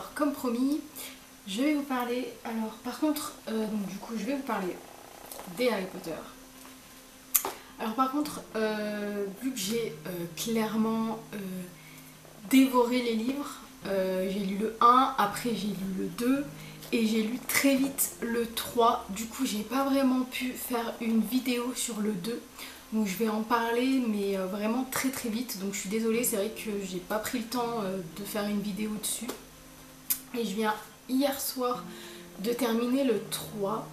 Alors, comme promis, je vais vous parler. Alors, par contre, donc du coup, je vais vous parler des Harry Potter. Alors, par contre, vu que j'ai clairement dévoré les livres, j'ai lu le 1, après j'ai lu le 2 et j'ai lu très vite le 3. Du coup, j'ai pas vraiment pu faire une vidéo sur le 2. Donc je vais en parler mais vraiment très très vite, donc je suis désolée, c'est vrai que j'ai pas pris le temps de faire une vidéo dessus. Et je viens hier soir de terminer le 3.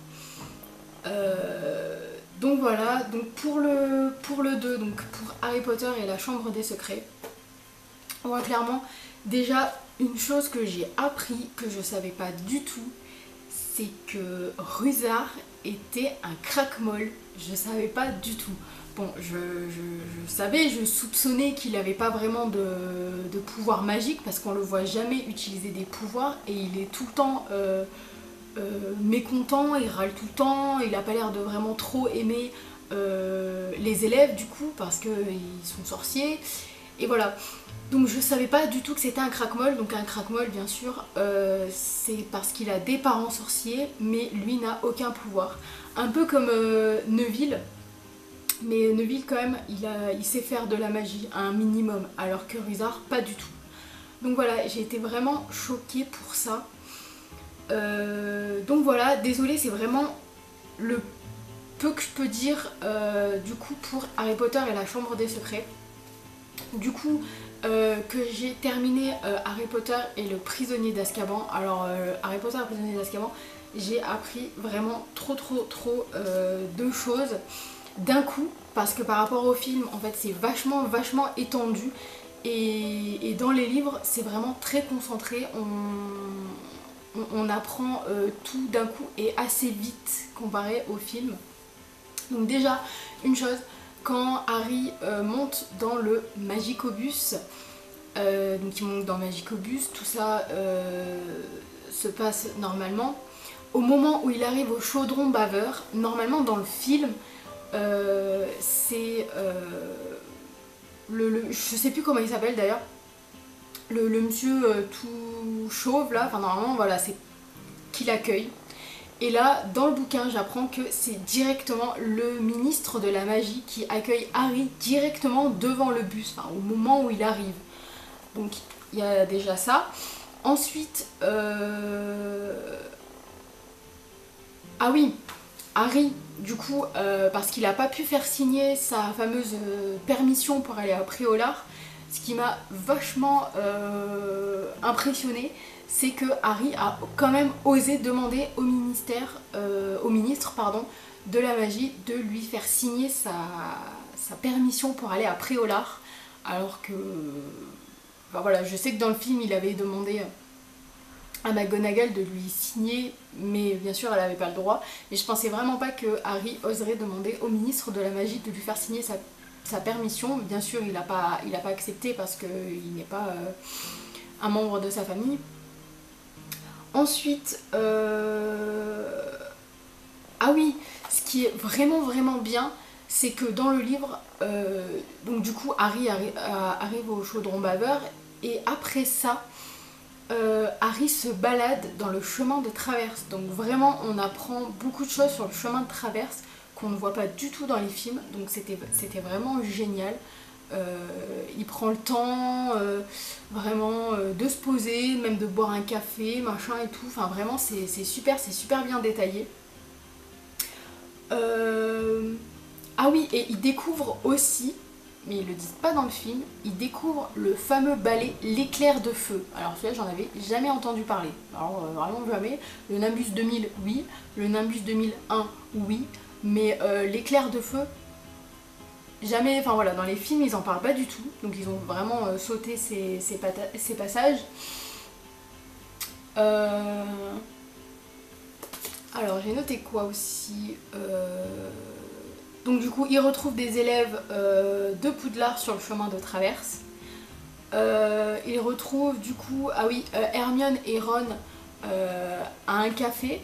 Donc voilà, donc pour le 2, donc pour Harry Potter et la Chambre des Secrets, moi clairement, déjà une chose que j'ai appris, que je savais pas du tout, c'est que Rusard était un crack-molle. Je savais pas du tout. Bon, je savais, je soupçonnais qu'il n'avait pas vraiment de pouvoir magique parce qu'on le voit jamais utiliser des pouvoirs et il est tout le temps mécontent, il râle tout le temps, il a pas l'air de vraiment trop aimer les élèves du coup parce qu'ils sont sorciers et voilà. Donc je savais pas du tout que c'était un crack-molle, donc un crack-molle bien sûr, c'est parce qu'il a des parents sorciers, mais lui n'a aucun pouvoir. Un peu comme Neville, mais Neville quand même, il sait faire de la magie, un minimum, alors que Rusard pas du tout. Donc voilà, j'ai été vraiment choquée pour ça. Donc voilà, désolée, c'est vraiment le peu que je peux dire du coup pour Harry Potter et la Chambre des Secrets. Du coup, que j'ai terminé Harry Potter et le prisonnier d'Azkaban. Alors Harry Potter et le prisonnier d'Azkaban, j'ai appris vraiment trop de choses d'un coup, parce que par rapport au film, en fait, c'est vachement étendu. Et dans les livres, c'est vraiment très concentré. On apprend tout d'un coup et assez vite comparé au film. Donc déjà, une chose, quand Harry monte dans le Magicobus, donc il monte dans le Magicobus, tout ça se passe normalement. Au moment où il arrive au chaudron baveur, normalement dans le film, c'est je sais plus comment il s'appelle d'ailleurs, le monsieur tout chauve là, enfin normalement voilà, c'est qui l'accueille. Et là, dans le bouquin, j'apprends que c'est directement le ministre de la magie qui accueille Harry directement devant le bus, enfin au moment où il arrive. Donc il y a déjà ça. Ensuite, ah oui, Harry, du coup, parce qu'il n'a pas pu faire signer sa fameuse permission pour aller à Préolard, ce qui m'a vachement impressionné, c'est que Harry a quand même osé demander au ministre pardon, de la magie de lui faire signer sa permission pour aller à Préolard, alors que, enfin, voilà, je sais que dans le film il avait demandé à McGonagall de lui signer, mais bien sûr elle n'avait pas le droit. Mais je pensais vraiment pas que Harry oserait demander au ministre de la magie de lui faire signer sa permission. Bien sûr il n'a pas accepté parce qu'il n'est pas un membre de sa famille. Ensuite, ah oui, ce qui est vraiment bien, c'est que dans le livre, donc du coup Harry arrive au chaudron baveur et après ça, Harry se balade dans le chemin de traverse. Donc vraiment, on apprend beaucoup de choses sur le chemin de traverse qu'on ne voit pas du tout dans les films. Donc c'était vraiment génial. Il prend le temps vraiment de se poser, même de boire un café, machin et tout. Enfin vraiment, c'est super bien détaillé. Ah oui, et il découvre aussi, mais ils le disent pas dans le film, il découvre le fameux balai l'éclair de feu. Alors celui-là j'en avais jamais entendu parler, alors vraiment jamais. Le Nimbus 2000 oui, le Nimbus 2001 oui, mais l'éclair de feu jamais, enfin voilà, dans les films ils en parlent pas du tout, donc ils ont vraiment sauté ces passages. Alors j'ai noté quoi aussi donc du coup, il retrouve des élèves de Poudlard sur le chemin de traverse. Il retrouve du coup, ah oui, Hermione et Ron à un café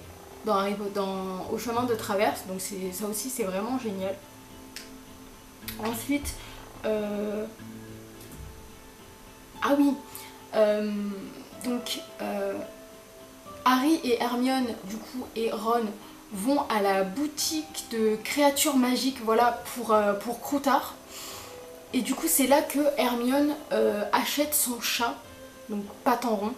au chemin de traverse. Donc ça aussi, c'est vraiment génial. Ensuite, ah oui, Donc Harry et Hermione du coup et Ron vont à la boutique de créatures magiques, voilà, pour Croutard. Et du coup c'est là que Hermione achète son chat, donc Patenron.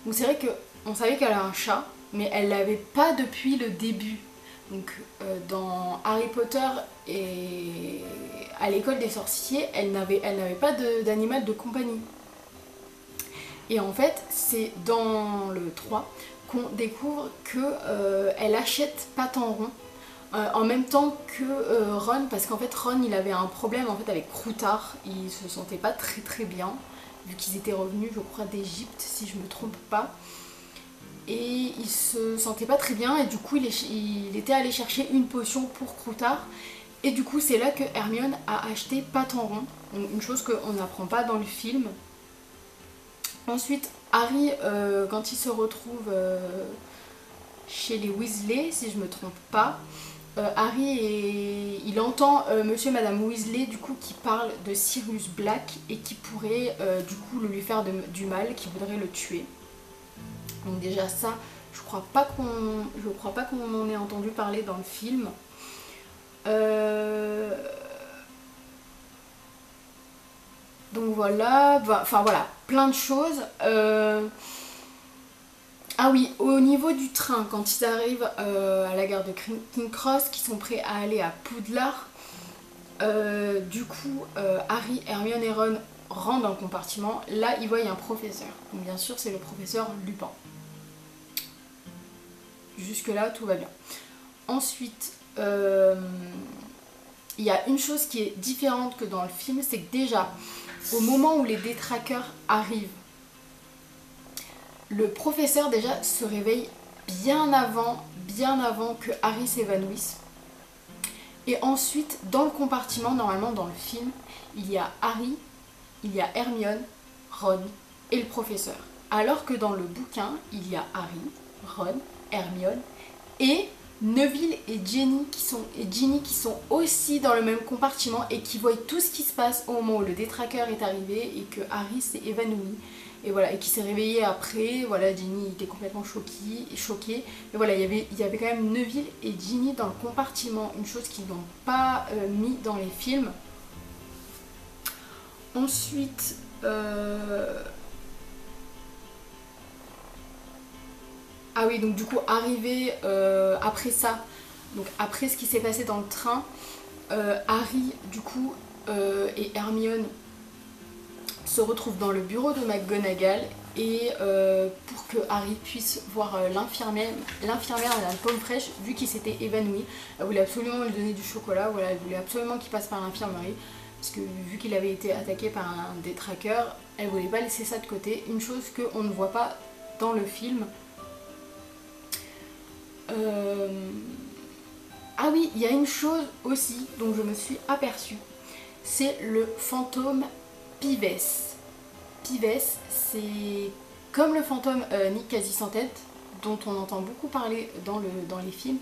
Donc c'est vrai qu'on savait qu'elle a un chat, mais elle l'avait pas depuis le début. Donc dans Harry Potter et à l'école des sorciers, elle n'avait pas d'animal de compagnie. Et en fait, c'est dans le 3 qu'on découvre qu'elle achète Patenron en même temps que Ron, parce qu'en fait Ron il avait un problème en fait avec Croutard, il se sentait pas très bien, vu qu'ils étaient revenus je crois d'Égypte si je me trompe pas. Et il se sentait pas très bien et du coup il était allé chercher une potion pour Croutard. Et du coup c'est là que Hermione a acheté Patenron, une chose qu'on n'apprend pas dans le film. Ensuite Harry quand il se retrouve chez les Weasley si je me trompe pas, il entend monsieur et madame Weasley du coup qui parle de Sirius Black et qui pourrait du coup lui faire du mal, qui voudrait le tuer. Donc déjà ça, je crois pas qu'on en ait entendu parler dans le film. Donc voilà, enfin voilà, plein de choses. Ah oui, au niveau du train, quand ils arrivent à la gare de King Cross, qui sont prêts à aller à Poudlard, du coup Harry, Hermione et Ron rentrent dans le compartiment. Là, ils voient un professeur. Donc bien sûr, c'est le professeur Lupin. Jusque là, tout va bien. Ensuite, il y a une chose qui est différente que dans le film, c'est que déjà, au moment où les détraqueurs arrivent, le professeur déjà se réveille bien avant que Harry s'évanouisse. Et ensuite, dans le compartiment, normalement dans le film, il y a Harry, il y a Hermione, Ron et le professeur. Alors que dans le bouquin, il y a Harry, Ron, Hermione et Neville et Ginny qui sont aussi dans le même compartiment et qui voient tout ce qui se passe au moment où le détraqueur est arrivé et que Harry s'est évanoui. Et voilà, et qui s'est réveillé après. Voilà, Ginny était complètement choquée. Mais voilà, il y avait quand même Neville et Ginny dans le compartiment, une chose qu'ils n'ont pas mis dans les films. Ensuite, ah oui, donc du coup, arrivé après ça, donc après ce qui s'est passé dans le train, Harry, du coup, et Hermione se retrouvent dans le bureau de McGonagall et pour que Harry puisse voir l'infirmière Madame Pomfresh, vu qu'il s'était évanoui, elle voulait absolument lui donner du chocolat, voilà, elle voulait absolument qu'il passe par l'infirmerie, parce que vu qu'il avait été attaqué par un détraqueur, elle voulait pas laisser ça de côté, une chose qu'on ne voit pas dans le film. Ah oui, il y a une chose aussi dont je me suis aperçue, c'est le fantôme Pives. Pives, c'est comme le fantôme Nick Quasi-Sans-Tête, dont on entend beaucoup parler dans les films,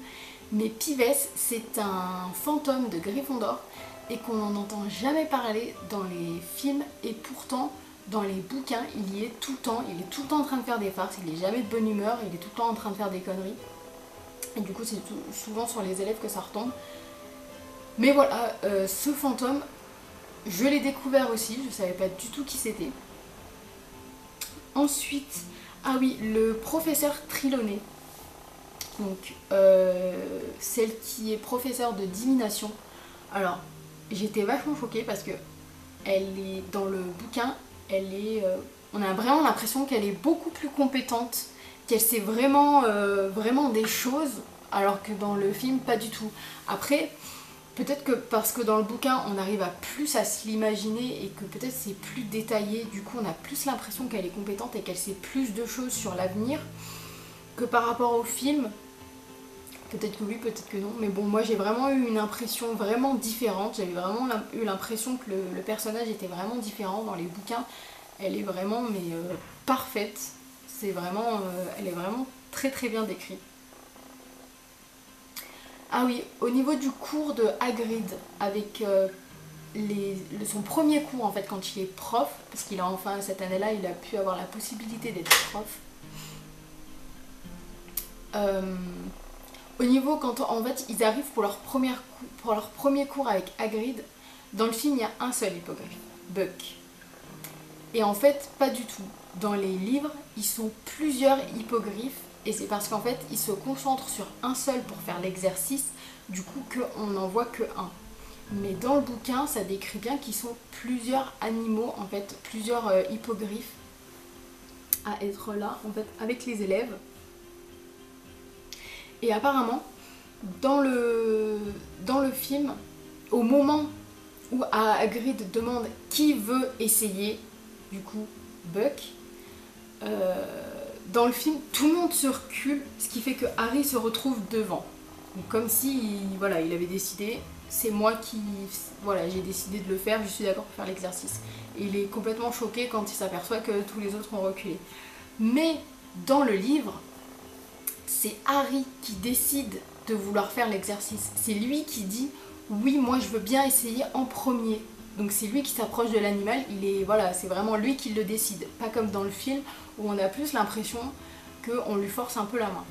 mais Pives, c'est un fantôme de Gryffondor et qu'on n'en entend jamais parler dans les films, et pourtant dans les bouquins il y est tout le temps, il est tout le temps en train de faire des farces, il est jamais de bonne humeur, il est tout le temps en train de faire des conneries, et du coup c'est souvent sur les élèves que ça retombe. Mais voilà, ce fantôme, je l'ai découvert aussi, je savais pas du tout qui c'était. Ensuite, ah oui, le professeur Trelawney, donc celle qui est professeure de divination. Alors, j'étais vachement choquée parce que elle est dans le bouquin, on a vraiment l'impression qu'elle est beaucoup plus compétente, qu'elle sait vraiment des choses, alors que dans le film, pas du tout. Après, peut-être que parce que dans le bouquin, on arrive à plus à se l'imaginer et que peut-être c'est plus détaillé, du coup on a plus l'impression qu'elle est compétente et qu'elle sait plus de choses sur l'avenir que par rapport au film. Peut-être que oui, peut-être que non, mais bon, moi j'ai vraiment eu une impression vraiment différente, j'avais vraiment eu l'impression que le personnage était vraiment différent dans les bouquins. Elle est vraiment parfaite, elle est vraiment très bien décrite. Ah oui, au niveau du cours de Hagrid avec son premier cours en fait quand il est prof, parce qu'il a enfin cette année-là il a pu avoir la possibilité d'être prof. Au niveau quand en fait ils arrivent pour leur premier cours avec Hagrid, dans le film il y a un seul hippogriffe, Buck. Et en fait pas du tout. Dans les livres ils sont plusieurs hippogriffes et c'est parce qu'en fait ils se concentrent sur un seul pour faire l'exercice, du coup qu'on n'en voit que un. Mais dans le bouquin, ça décrit bien qu'ils sont plusieurs animaux, en fait, plusieurs hippogriffes à être là, en fait, avec les élèves. Et apparemment, dans le film, au moment où Hagrid demande qui veut essayer, du coup, Buck, dans le film, tout le monde se recule, ce qui fait que Harry se retrouve devant. Donc, comme si, voilà, il avait décidé... C'est moi qui, voilà, j'ai décidé de le faire, je suis d'accord pour faire l'exercice. Et il est complètement choqué quand il s'aperçoit que tous les autres ont reculé. Mais dans le livre, c'est Harry qui décide de vouloir faire l'exercice. C'est lui qui dit oui, moi je veux bien essayer en premier. Donc c'est lui qui s'approche de l'animal, voilà, c'est vraiment lui qui le décide. Pas comme dans le film où on a plus l'impression qu'on lui force un peu la main.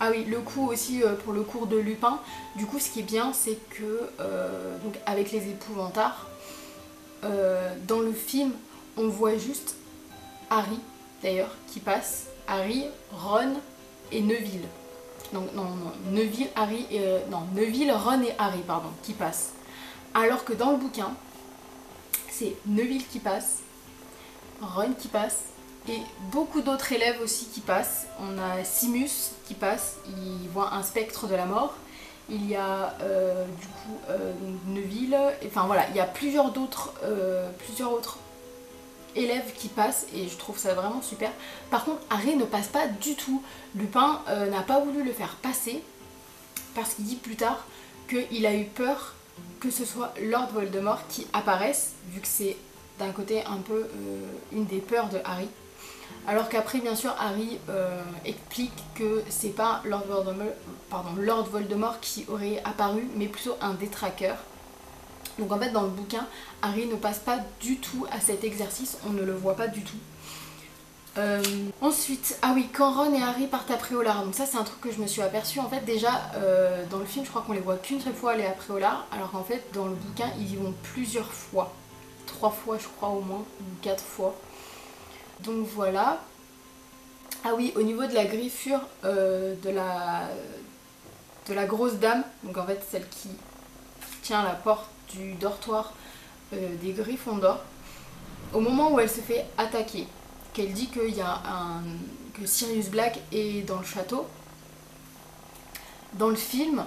Ah oui, le coup aussi pour le cours de Lupin. Du coup, ce qui est bien, c'est que donc avec les épouvantards, dans le film, on voit juste Harry, d'ailleurs, qui passe. Harry, Ron et Neville. Non, Neville, Harry et Neville, Ron et Harry, pardon, qui passent. Alors que dans le bouquin, c'est Neville qui passe, Ron qui passe. Et beaucoup d'autres élèves aussi qui passent. On a Simus qui passe, il voit un spectre de la mort. Il y a du coup Neville, enfin voilà, il y a plusieurs autres élèves qui passent et je trouve ça vraiment super. Par contre, Harry ne passe pas du tout. Lupin n'a pas voulu le faire passer parce qu'il dit plus tard qu'il a eu peur que ce soit Lord Voldemort qui apparaisse, vu que c'est d'un côté un peu une des peurs de Harry. Alors qu'après, bien sûr, Harry explique que c'est pas Lord Voldemort qui aurait apparu, mais plutôt un détraqueur. Donc en fait, dans le bouquin, Harry ne passe pas du tout à cet exercice, on ne le voit pas du tout. Ensuite, ah oui, quand Ron et Harry partent à Préolard, donc ça c'est un truc que je me suis aperçue. En fait, déjà, dans le film, je crois qu'on les voit qu'une seule fois aller à Préolard, alors qu'en fait, dans le bouquin, ils y vont plusieurs fois. 3 fois, je crois, au moins, ou 4 fois. Donc voilà. Ah oui, au niveau de la griffure de la grosse dame, donc en fait celle qui tient la porte du dortoir des Gryffondor, au moment où elle se fait attaquer, qu'elle dit qu'il y a que Sirius Black est dans le château, dans le film,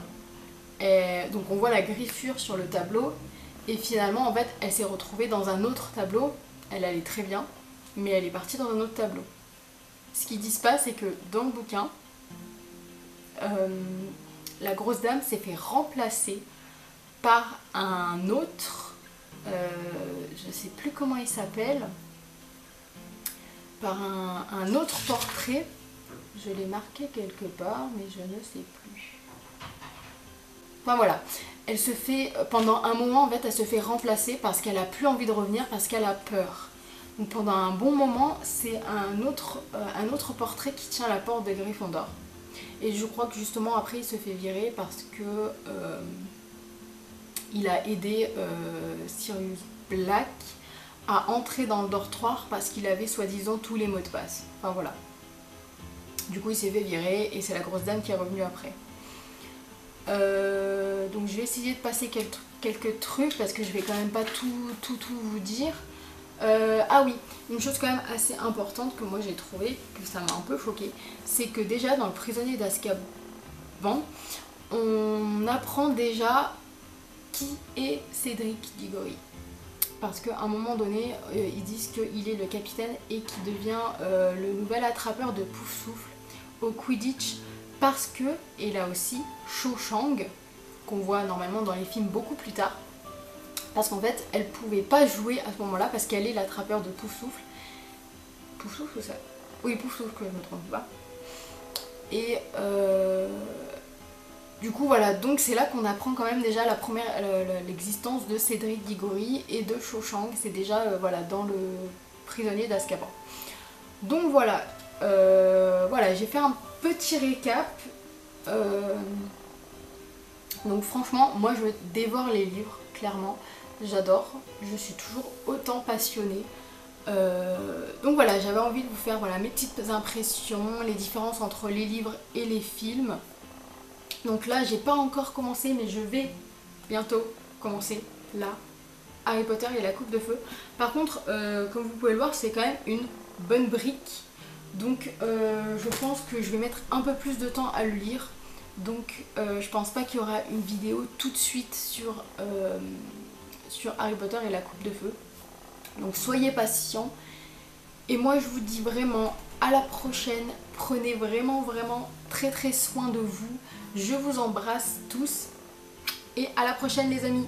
donc on voit la griffure sur le tableau, et finalement en fait elle s'est retrouvée dans un autre tableau, elle allait très bien, mais elle est partie dans un autre tableau. Ce qu'ils disent pas, c'est que dans le bouquin, la grosse dame s'est fait remplacer par un autre, je sais plus comment il s'appelle, par un autre portrait. Je l'ai marqué quelque part, mais je ne sais plus. Enfin voilà, elle se fait, pendant un moment en fait, elle se fait remplacer parce qu'elle a plus envie de revenir, parce qu'elle a peur. Donc pendant un bon moment, c'est un autre portrait qui tient la porte de Gryffondor. Et je crois que justement après il se fait virer parce que il a aidé Sirius Black à entrer dans le dortoir parce qu'il avait soi-disant tous les mots de passe. Enfin voilà. Du coup il s'est fait virer et c'est la grosse dame qui est revenue après. Donc je vais essayer de passer quelques trucs parce que je vais quand même pas tout vous dire. Ah oui, une chose quand même assez importante que moi j'ai trouvé, que ça m'a un peu choquée, c'est que déjà dans le prisonnier d'Azkaban, on apprend déjà qui est Cédric Diggory. Parce qu'à un moment donné, ils disent qu'il est le capitaine et qu'il devient le nouvel attrapeur de Poufsouffle au Quidditch parce que, et là aussi, Cho Chang, qu'on voit normalement dans les films beaucoup plus tard, parce qu'en fait, elle pouvait pas jouer à ce moment-là parce qu'elle est l'attrapeur de Poufsouffle. Poufsouffle ou ça? Oui, Poufsouffle, que je me trompe pas. Et du coup voilà, donc c'est là qu'on apprend quand même déjà l'existence de Cédric Diggory et de Cho Chang. C'est déjà voilà, dans le prisonnier d'Azkaban. Donc voilà, voilà, j'ai fait un petit récap. Donc franchement, moi je dévore les livres, clairement. J'adore, je suis toujours autant passionnée. Donc voilà, j'avais envie de vous faire voilà, mes petites impressions, les différences entre les livres et les films. Donc là, j'ai pas encore commencé, mais je vais bientôt commencer là. Harry Potter et la Coupe de Feu. Par contre, comme vous pouvez le voir, c'est quand même une bonne brique. Donc je pense que je vais mettre un peu plus de temps à le lire. Donc je pense pas qu'il y aura une vidéo tout de suite sur Harry Potter et la Coupe de Feu. Donc soyez patients. Et moi je vous dis vraiment à la prochaine. Prenez vraiment très très soin de vous. Je vous embrasse tous. Et à la prochaine les amis.